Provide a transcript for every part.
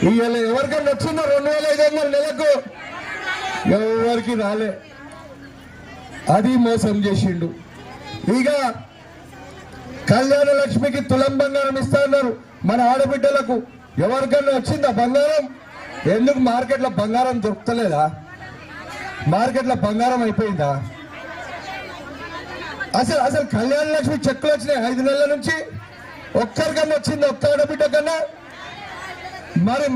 ఇవాళ ఎవరికైనా వచ్చిందో 2500 నెలకు ఎవరికి రాలే. అది మోసం చేసిండు. ఇక కళ్యాణ లక్ష్మికి తులం బంగారం ఇస్తా ఉన్నారు మన ఆడబిడ్డలకు. ఎవరికన్నా వచ్చిందా బంగారం? ఎందుకు మార్కెట్లో బంగారం దొరుకుతలేదా? మార్కెట్లో బంగారం అయిపోయిందా? అసలు కళ్యాణ లక్ష్మి చెక్కులు వచ్చినాయి 5 నెలల నుంచి. ఒక్కరికన్నా వచ్చింది? ఒక్క ఆడబిడ్డ కన్నా? మరి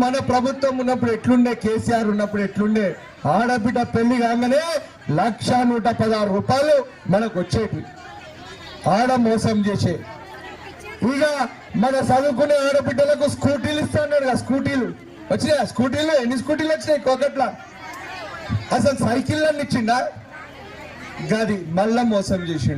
మన ప్రభుత్వం ఉన్నప్పుడు ఎట్లుండే, కేసీఆర్ ఉన్నప్పుడు ఎట్లుండే? ఆడబిడ్డ పెళ్లి కాగానే 1,116 రూపాయలు మనకు వచ్చేవి. ఆడ మోసం చేసే. ఇక మన చదువుకునే ఆడబిడ్డలకు స్కూటీలు ఇస్తాడు కదా. స్కూటీలు వచ్చినాయా? స్కూటీలు ఎన్ని స్కూటీలు వచ్చినాయి కోకట్ల? అసలు సైకిళ్ళని ఇచ్చిండా? గది మళ్ళా మోసం చేసిండు.